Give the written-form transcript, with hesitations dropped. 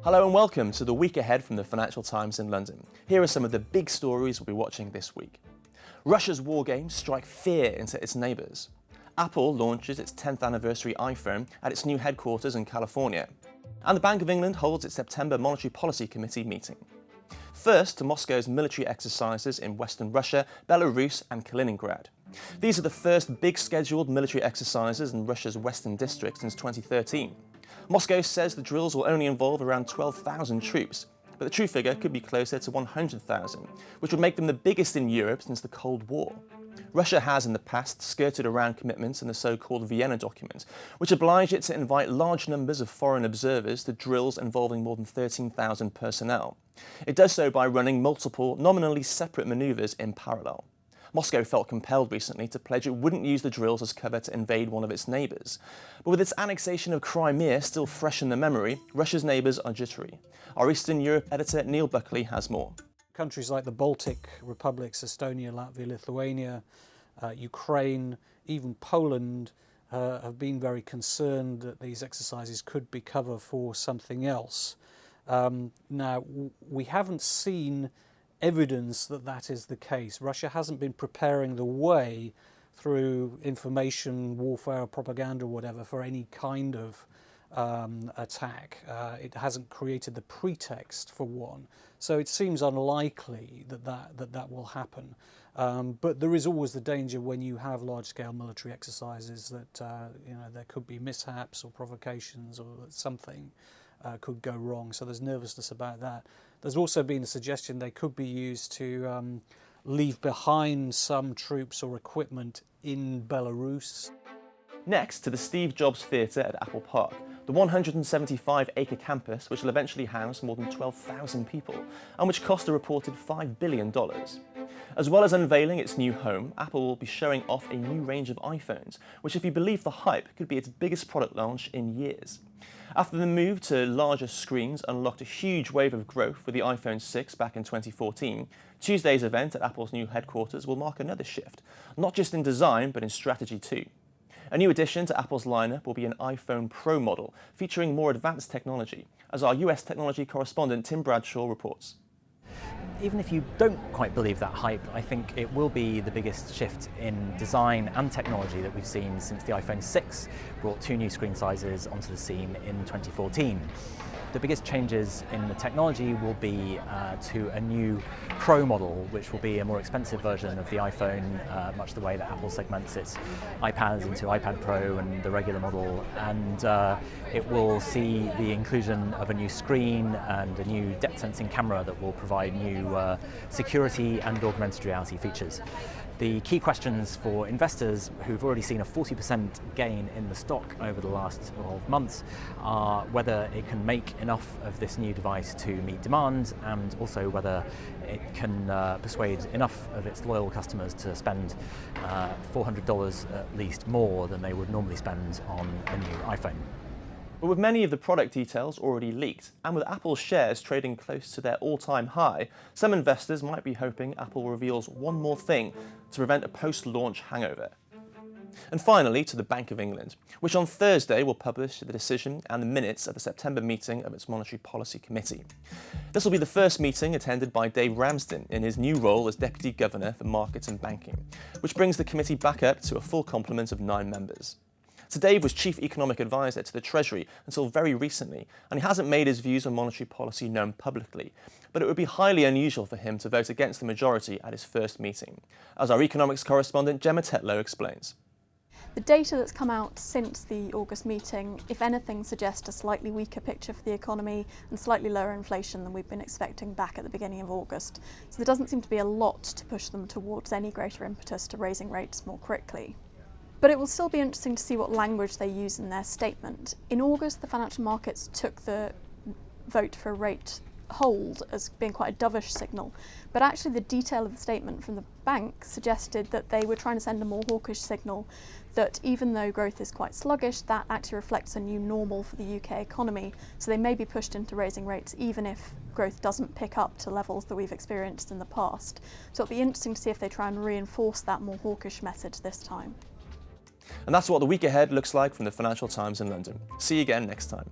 Hello and welcome to the week ahead from the Financial Times in London. Here are some of the big stories we'll be watching this week. Russia's war games strike fear into its neighbours. Apple launches its 10th anniversary iPhone at its new headquarters in California. And the Bank of England holds its September Monetary Policy Committee meeting. First to Moscow's military exercises in Western Russia, Belarus and Kaliningrad. These are the first big scheduled military exercises in Russia's Western district since 2013. Moscow says the drills will only involve around 12,000 troops, but the true figure could be closer to 100,000, which would make them the biggest in Europe since the Cold War. Russia has in the past skirted around commitments in the so-called Vienna document, which oblige it to invite large numbers of foreign observers to drills involving more than 13,000 personnel. It does so by running multiple, nominally separate manoeuvres in parallel. Moscow felt compelled recently to pledge it wouldn't use the drills as cover to invade one of its neighbours. But with its annexation of Crimea still fresh in the memory, Russia's neighbours are jittery. Our Eastern Europe editor Neil Buckley has more. Countries like the Baltic republics, Estonia, Latvia, Lithuania, Ukraine, even Poland have been very concerned that these exercises could be cover for something else. Now, we haven't seen evidence that that is the case. Russia hasn't been preparing the way through information warfare, propaganda, or whatever, for any kind of attack. It hasn't created the pretext for one, so it seems unlikely that will happen. But there is always the danger when you have large-scale military exercises that there could be mishaps or provocations, or that something could go wrong. So there's nervousness about that. There's also been a suggestion they could be used to leave behind some troops or equipment in Belarus. Next to the Steve Jobs Theatre at Apple Park, the 175-acre campus which will eventually house more than 12,000 people and which cost a reported $5 billion. As well as unveiling its new home, Apple will be showing off a new range of iPhones, which if you believe the hype could be its biggest product launch in years. After the move to larger screens unlocked a huge wave of growth with the iPhone 6 back in 2014, Tuesday's event at Apple's new headquarters will mark another shift, not just in design but in strategy too. A new addition to Apple's lineup will be an iPhone Pro model, featuring more advanced technology, as our US technology correspondent Tim Bradshaw reports. Even if you don't quite believe that hype, I think it will be the biggest shift in design and technology that we've seen since the iPhone 6 brought two new screen sizes onto the scene in 2014. The biggest changes in the technology will be to a new Pro model, which will be a more expensive version of the iPhone, much the way that Apple segments its iPads into iPad Pro and the regular model. And it will see the inclusion of a new screen and a new depth sensing camera that will provide new security and augmented reality features. The key questions for investors who've already seen a 40% gain in the stock over the last 12 months are whether it can make enough of this new device to meet demand, and also whether it can persuade enough of its loyal customers to spend $400 at least more than they would normally spend on a new iPhone. But with many of the product details already leaked, and with Apple's shares trading close to their all-time high, some investors might be hoping Apple reveals one more thing to prevent a post-launch hangover. And finally, to the Bank of England, which on Thursday will publish the decision and the minutes of the September meeting of its Monetary Policy Committee. This will be the first meeting attended by Dave Ramsden in his new role as Deputy Governor for Markets and Banking, which brings the committee back up to a full complement of 9 members. So Dave was Chief Economic Advisor to the Treasury until very recently, and he hasn't made his views on monetary policy known publicly. But it would be highly unusual for him to vote against the majority at his first meeting, as our economics correspondent Gemma Tetlow explains. The data that's come out since the August meeting, if anything, suggests a slightly weaker picture for the economy and slightly lower inflation than we've been expecting back at the beginning of August. So there doesn't seem to be a lot to push them towards any greater impetus to raising rates more quickly. But it will still be interesting to see what language they use in their statement. In August, the financial markets took the vote for a rate hold as being quite a dovish signal, but actually the detail of the statement from the bank suggested that they were trying to send a more hawkish signal, that even though growth is quite sluggish, that actually reflects a new normal for the UK economy, so they may be pushed into raising rates even if growth doesn't pick up to levels that we've experienced in the past. So it'll be interesting to see if they try and reinforce that more hawkish message this time. And that's what the week ahead looks like from the Financial Times in London. See you again next time.